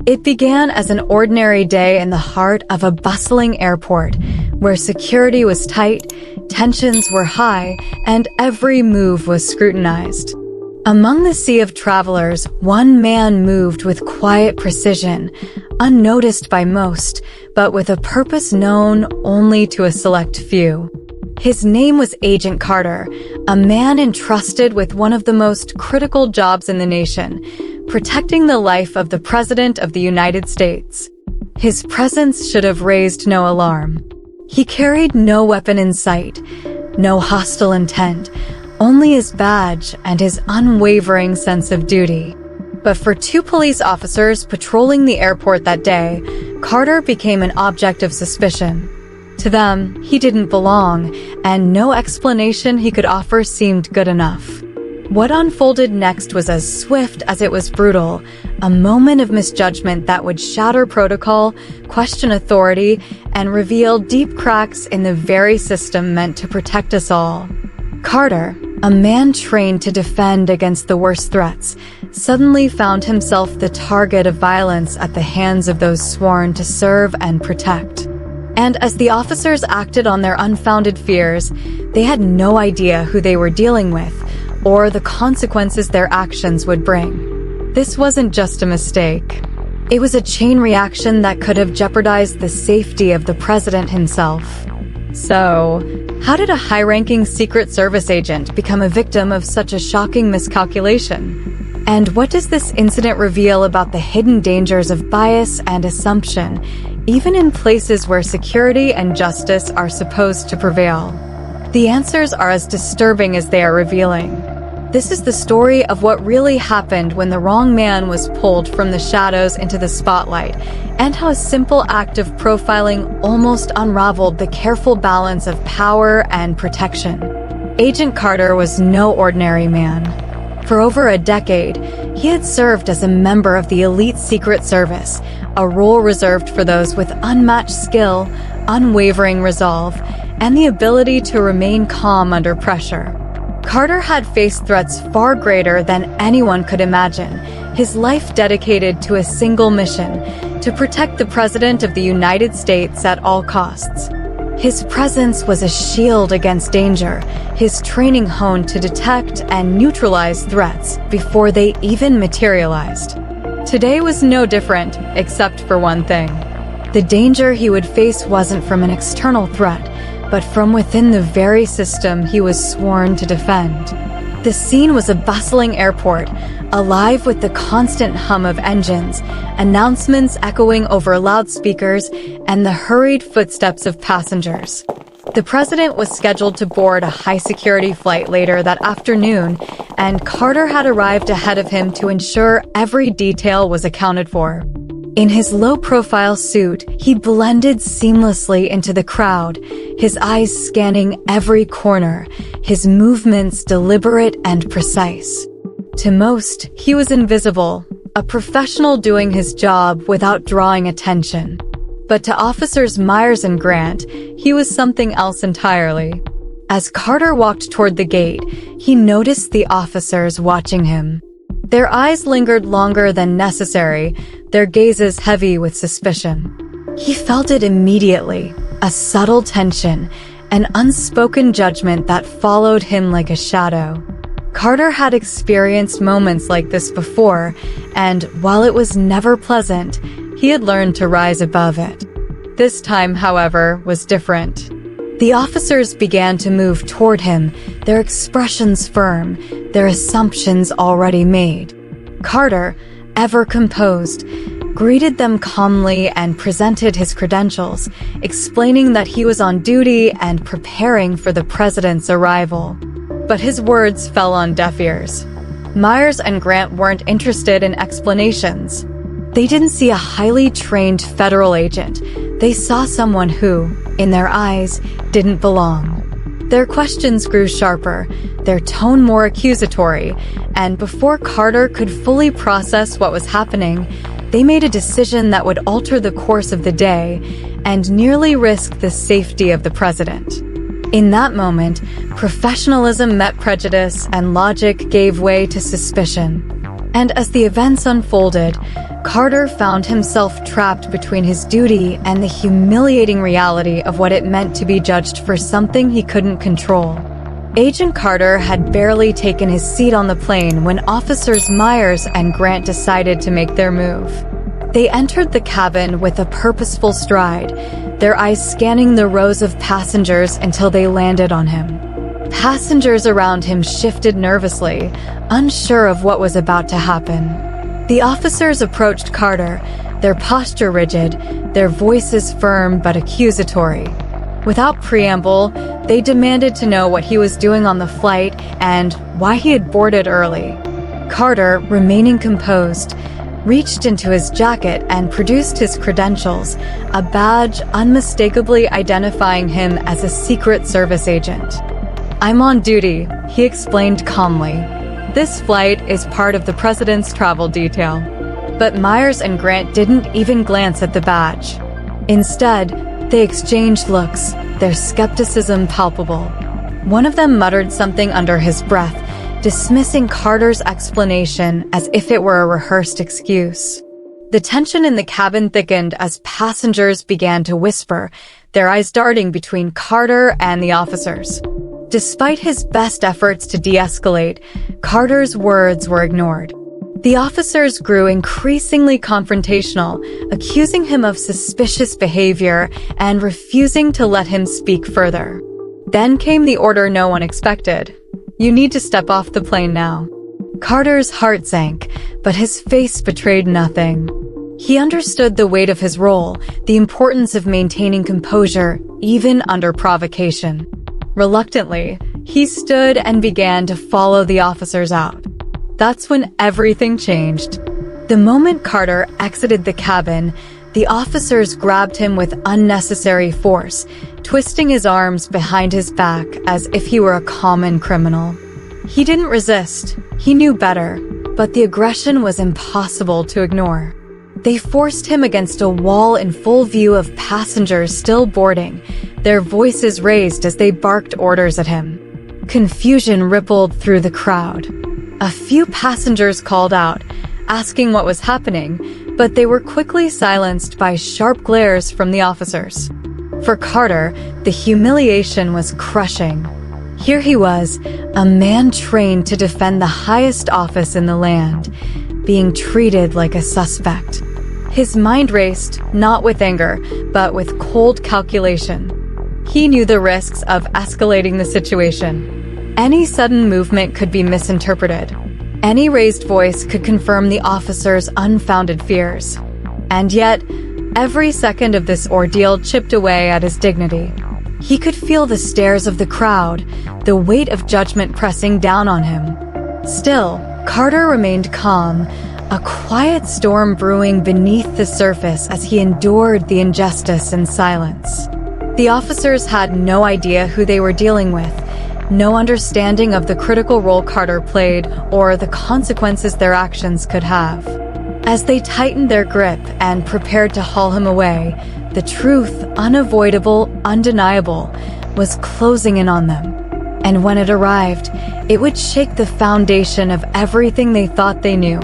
It began as an ordinary day in the heart of a bustling airport, where security was tight, tensions were high, and every move was scrutinized. Among the sea of travelers, one man moved with quiet precision, unnoticed by most, but with a purpose known only to a select few. His name was Agent Carter, a man entrusted with one of the most critical jobs in the nation, protecting the life of the President of the United States. His presence should have raised no alarm. He carried no weapon in sight, no hostile intent, only his badge and his unwavering sense of duty. But for two police officers patrolling the airport that day, Carter became an object of suspicion. To them, he didn't belong, and no explanation he could offer seemed good enough. What unfolded next was as swift as it was brutal, a moment of misjudgment that would shatter protocol, question authority, and reveal deep cracks in the very system meant to protect us all. Carter, a man trained to defend against the worst threats, suddenly found himself the target of violence at the hands of those sworn to serve and protect. And as the officers acted on their unfounded fears, they had no idea who they were dealing with, or the consequences their actions would bring. This wasn't just a mistake. It was a chain reaction that could have jeopardized the safety of the president himself. So, how did a high-ranking Secret Service agent become a victim of such a shocking miscalculation? And what does this incident reveal about the hidden dangers of bias and assumption, even in places where security and justice are supposed to prevail? The answers are as disturbing as they are revealing. This is the story of what really happened when the wrong man was pulled from the shadows into the spotlight, and how a simple act of profiling almost unraveled the careful balance of power and protection. Agent Carter was no ordinary man. For over a decade, he had served as a member of the elite Secret Service, a role reserved for those with unmatched skill, unwavering resolve, and the ability to remain calm under pressure. Carter had faced threats far greater than anyone could imagine, his life dedicated to a single mission: to protect the President of the United States at all costs. His presence was a shield against danger, his training honed to detect and neutralize threats before they even materialized. Today was no different, except for one thing. The danger he would face wasn't from an external threat, but from within the very system he was sworn to defend. The scene was a bustling airport, alive with the constant hum of engines, announcements echoing over loudspeakers, and the hurried footsteps of passengers. The president was scheduled to board a high-security flight later that afternoon, and Carter had arrived ahead of him to ensure every detail was accounted for. In his low-profile suit, he blended seamlessly into the crowd, his eyes scanning every corner, his movements deliberate and precise. To most, he was invisible, a professional doing his job without drawing attention. But to Officers Myers and Grant, he was something else entirely. As Carter walked toward the gate, he noticed the officers watching him. Their eyes lingered longer than necessary, their gazes heavy with suspicion. He felt it immediately, a subtle tension, an unspoken judgment that followed him like a shadow. Carter had experienced moments like this before, and while it was never pleasant, he had learned to rise above it. This time, however, was different. The officers began to move toward him, their expressions firm, their assumptions already made. Carter, ever composed, greeted them calmly and presented his credentials, explaining that he was on duty and preparing for the president's arrival. But his words fell on deaf ears. Myers and Grant weren't interested in explanations. They didn't see a highly trained federal agent. They saw someone who, in their eyes, didn't belong. Their questions grew sharper, their tone more accusatory, and before Carter could fully process what was happening, they made a decision that would alter the course of the day and nearly risk the safety of the president. In that moment, professionalism met prejudice and logic gave way to suspicion. And as the events unfolded, Carter found himself trapped between his duty and the humiliating reality of what it meant to be judged for something he couldn't control. Agent Carter had barely taken his seat on the plane when Officers Myers and Grant decided to make their move. They entered the cabin with a purposeful stride, their eyes scanning the rows of passengers until they landed on him. Passengers around him shifted nervously, unsure of what was about to happen. The officers approached Carter, their posture rigid, their voices firm but accusatory. Without preamble, they demanded to know what he was doing on the flight and why he had boarded early. Carter, remaining composed, reached into his jacket and produced his credentials, a badge unmistakably identifying him as a Secret Service agent. "I'm on duty," he explained calmly. "This flight is part of the president's travel detail." But Myers and Grant didn't even glance at the badge. Instead, they exchanged looks, their skepticism palpable. One of them muttered something under his breath, dismissing Carter's explanation as if it were a rehearsed excuse. The tension in the cabin thickened as passengers began to whisper, their eyes darting between Carter and the officers. Despite his best efforts to de-escalate, Carter's words were ignored. The officers grew increasingly confrontational, accusing him of suspicious behavior and refusing to let him speak further. Then came the order no one expected. "You need to step off the plane now." Carter's heart sank, but his face betrayed nothing. He understood the weight of his role, the importance of maintaining composure, even under provocation. Reluctantly, he stood and began to follow the officers out. That's when everything changed. The moment Carter exited the cabin, the officers grabbed him with unnecessary force, twisting his arms behind his back as if he were a common criminal. He didn't resist. He knew better, but the aggression was impossible to ignore. They forced him against a wall in full view of passengers still boarding, their voices raised as they barked orders at him. Confusion rippled through the crowd. A few passengers called out, asking what was happening, but they were quickly silenced by sharp glares from the officers. For Carter, the humiliation was crushing. Here he was, a man trained to defend the highest office in the land, being treated like a suspect. His mind raced, not with anger, but with cold calculation. He knew the risks of escalating the situation. Any sudden movement could be misinterpreted. Any raised voice could confirm the officer's unfounded fears. And yet, every second of this ordeal chipped away at his dignity. He could feel the stares of the crowd, the weight of judgment pressing down on him. Still, Carter remained calm, a quiet storm brewing beneath the surface as he endured the injustice in silence. The officers had no idea who they were dealing with, no understanding of the critical role Carter played or the consequences their actions could have. As they tightened their grip and prepared to haul him away, the truth, unavoidable, undeniable, was closing in on them. And when it arrived, it would shake the foundation of everything they thought they knew.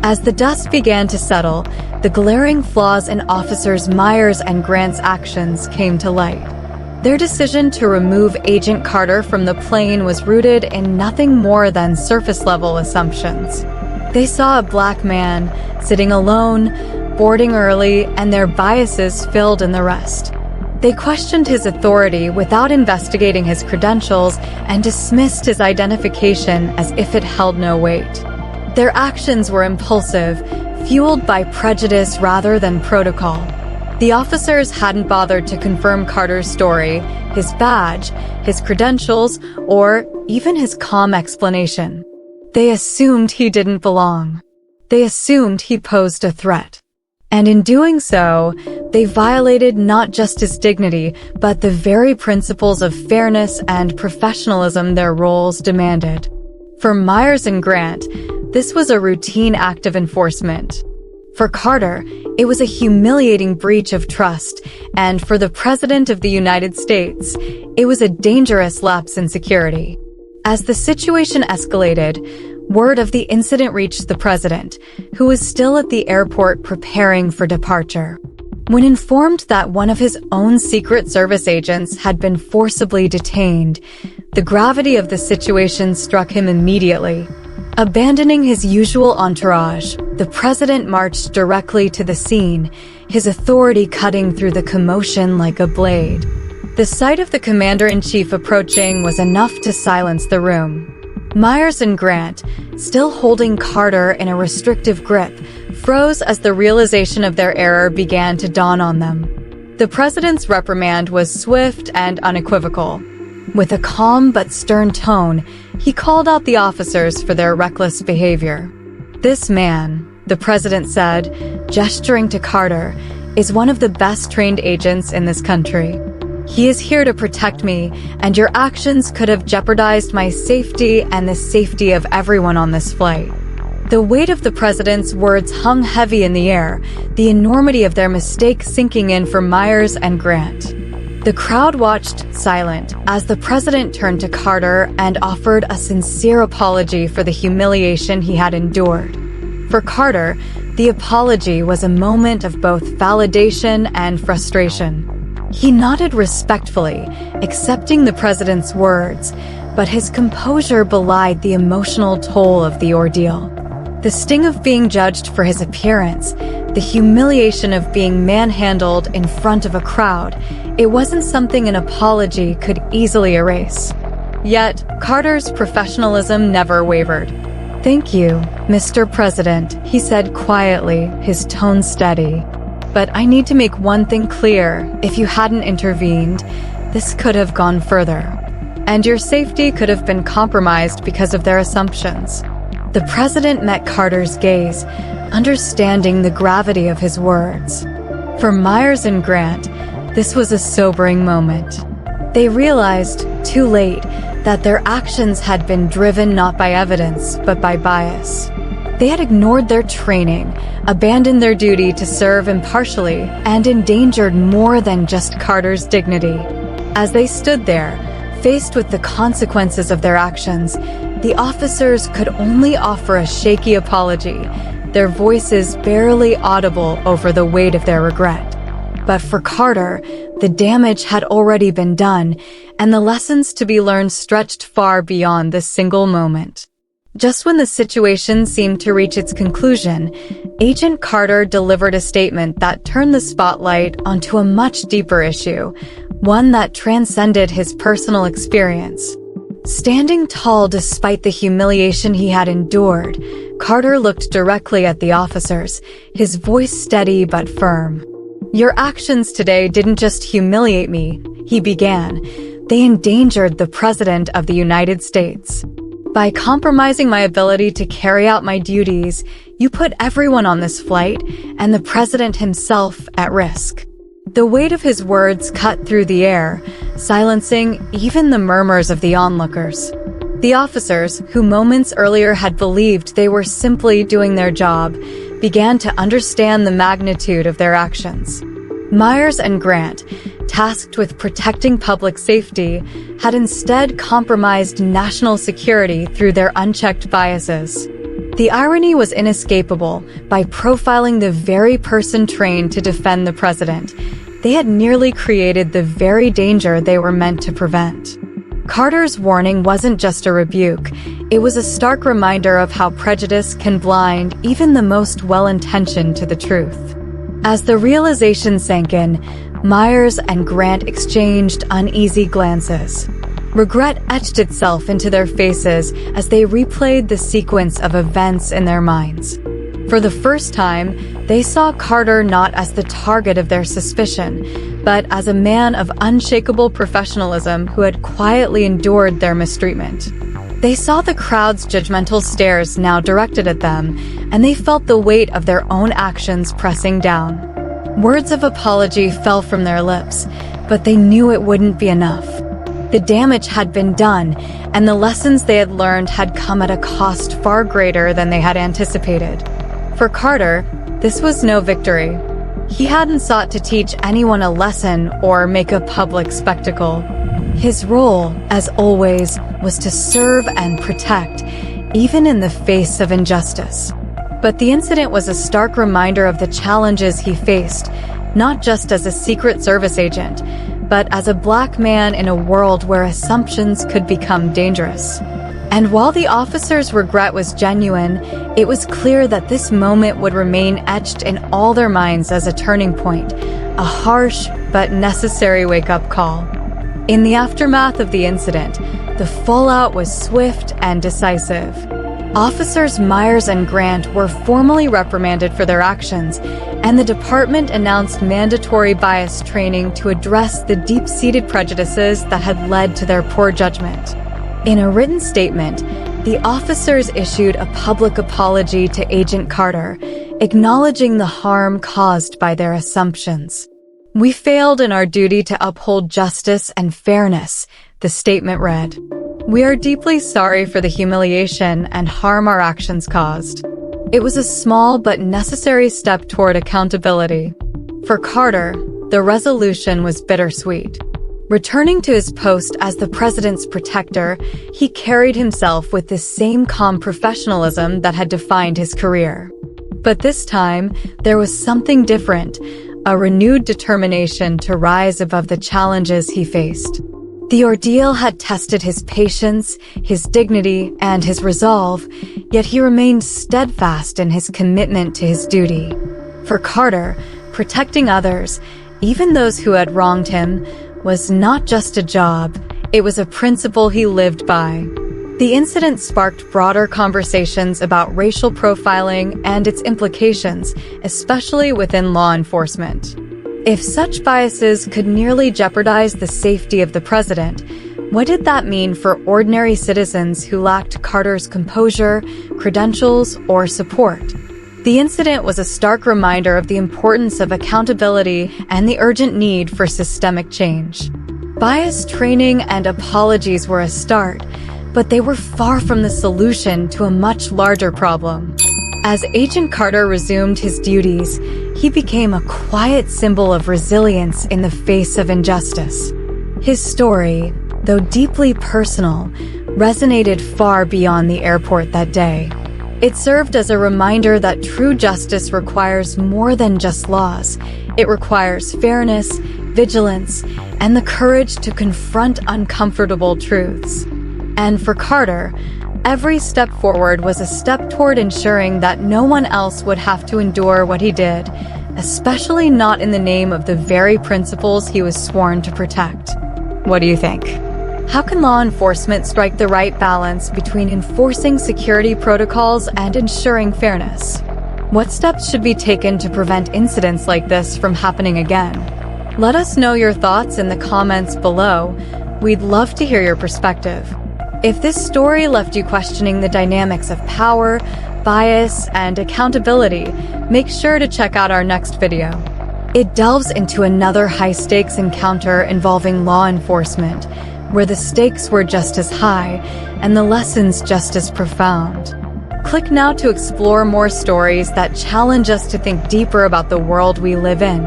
As the dust began to settle, the glaring flaws in Officers Myers and Grant's actions came to light. Their decision to remove Agent Carter from the plane was rooted in nothing more than surface-level assumptions. They saw a black man, sitting alone, boarding early, and their biases filled in the rest. They questioned his authority without investigating his credentials and dismissed his identification as if it held no weight. Their actions were impulsive, fueled by prejudice rather than protocol. The officers hadn't bothered to confirm Carter's story, his badge, his credentials, or even his calm explanation. They assumed he didn't belong. They assumed he posed a threat. And in doing so, they violated not just his dignity, but the very principles of fairness and professionalism their roles demanded. For Myers and Grant, this was a routine act of enforcement. For Carter, it was a humiliating breach of trust, and for the President of the United States, it was a dangerous lapse in security. As the situation escalated, Word of the incident reached the president, who was still at the airport preparing for departure. When informed that one of his own Secret Service agents had been forcibly detained, the gravity of the situation struck him immediately. Abandoning his usual entourage, the president marched directly to the scene, his authority cutting through the commotion like a blade. The sight of the commander-in-chief approaching was enough to silence the room. Myers and Grant, still holding Carter in a restrictive grip, froze as the realization of their error began to dawn on them. The president's reprimand was swift and unequivocal. With a calm but stern tone, he called out the officers for their reckless behavior. "This man," the president said, gesturing to Carter, "is one of the best trained agents in this country. He is here to protect me, and your actions could have jeopardized my safety and the safety of everyone on this flight." The weight of the president's words hung heavy in the air, the enormity of their mistake sinking in for Myers and Grant. The crowd watched silent as the president turned to Carter and offered a sincere apology for the humiliation he had endured. For Carter, the apology was a moment of both validation and frustration. He nodded respectfully, accepting the president's words, but his composure belied the emotional toll of the ordeal. The sting of being judged for his appearance, the humiliation of being manhandled in front of a crowd, it wasn't something an apology could easily erase. Yet, Carter's professionalism never wavered. "Thank you, Mr. President," he said quietly, his tone steady. "But I need to make one thing clear. If you hadn't intervened, this could have gone further. And your safety could have been compromised because of their assumptions." The president met Carter's gaze, understanding the gravity of his words. For Myers and Grant, this was a sobering moment. They realized, too late, that their actions had been driven not by evidence, but by bias. They had ignored their training, abandoned their duty to serve impartially, and endangered more than just Carter's dignity. As they stood there, faced with the consequences of their actions, the officers could only offer a shaky apology, their voices barely audible over the weight of their regret. But for Carter, the damage had already been done, and the lessons to be learned stretched far beyond this single moment. Just when the situation seemed to reach its conclusion, Agent Carter delivered a statement that turned the spotlight onto a much deeper issue, one that transcended his personal experience. Standing tall despite the humiliation he had endured, Carter looked directly at the officers, his voice steady but firm. "Your actions today didn't just humiliate me," he began. "They endangered the President of the United States. By compromising my ability to carry out my duties, you put everyone on this flight and the President himself at risk." The weight of his words cut through the air, silencing even the murmurs of the onlookers. The officers, who moments earlier had believed they were simply doing their job, began to understand the magnitude of their actions. Myers and Grant, tasked with protecting public safety, had instead compromised national security through their unchecked biases. The irony was inescapable. By profiling the very person trained to defend the president, they had nearly created the very danger they were meant to prevent. Carter's warning wasn't just a rebuke, it was a stark reminder of how prejudice can blind even the most well-intentioned to the truth. As the realization sank in, Myers and Grant exchanged uneasy glances. Regret etched itself into their faces as they replayed the sequence of events in their minds. For the first time, they saw Carter not as the target of their suspicion, but as a man of unshakable professionalism who had quietly endured their mistreatment. They saw the crowd's judgmental stares now directed at them, and they felt the weight of their own actions pressing down. Words of apology fell from their lips, but they knew it wouldn't be enough. The damage had been done, and the lessons they had learned had come at a cost far greater than they had anticipated. For Carter, this was no victory. He hadn't sought to teach anyone a lesson or make a public spectacle. His role, as always, was to serve and protect, even in the face of injustice. But the incident was a stark reminder of the challenges he faced, not just as a Secret Service agent, but as a Black man in a world where assumptions could become dangerous. And while the officer's regret was genuine, it was clear that this moment would remain etched in all their minds as a turning point, a harsh but necessary wake-up call. In the aftermath of the incident, the fallout was swift and decisive. Officers Myers and Grant were formally reprimanded for their actions, and the department announced mandatory bias training to address the deep-seated prejudices that had led to their poor judgment. In a written statement, the officers issued a public apology to Agent Carter, acknowledging the harm caused by their assumptions. "We failed in our duty to uphold justice and fairness," the statement read. "We are deeply sorry for the humiliation and harm our actions caused." It was a small but necessary step toward accountability. For Carter, the resolution was bittersweet. Returning to his post as the president's protector, he carried himself with the same calm professionalism that had defined his career. But this time, there was something different, a renewed determination to rise above the challenges he faced. The ordeal had tested his patience, his dignity, and his resolve, yet he remained steadfast in his commitment to his duty. For Carter, protecting others, even those who had wronged him, was not just a job, it was a principle he lived by. The incident sparked broader conversations about racial profiling and its implications, especially within law enforcement. If such biases could nearly jeopardize the safety of the president, what did that mean for ordinary citizens who lacked Carter's composure, credentials, or support? The incident was a stark reminder of the importance of accountability and the urgent need for systemic change. Bias training and apologies were a start, but they were far from the solution to a much larger problem. As Agent Carter resumed his duties, he became a quiet symbol of resilience in the face of injustice. His story, though deeply personal, resonated far beyond the airport that day. It served as a reminder that true justice requires more than just laws. It requires fairness, vigilance, and the courage to confront uncomfortable truths. And for Carter, every step forward was a step toward ensuring that no one else would have to endure what he did, especially not in the name of the very principles he was sworn to protect. What do you think? How can law enforcement strike the right balance between enforcing security protocols and ensuring fairness? What steps should be taken to prevent incidents like this from happening again? Let us know your thoughts in the comments below. We'd love to hear your perspective. If this story left you questioning the dynamics of power, bias, and accountability, make sure to check out our next video. It delves into another high-stakes encounter involving law enforcement, where the stakes were just as high and the lessons just as profound. Click now to explore more stories that challenge us to think deeper about the world we live in.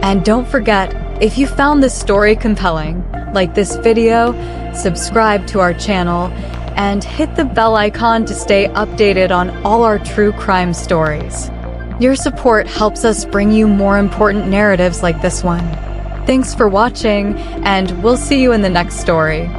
And don't forget, if you found this story compelling, like this video, subscribe to our channel, and hit the bell icon to stay updated on all our true crime stories. Your support helps us bring you more important narratives like this one. Thanks for watching, and we'll see you in the next story.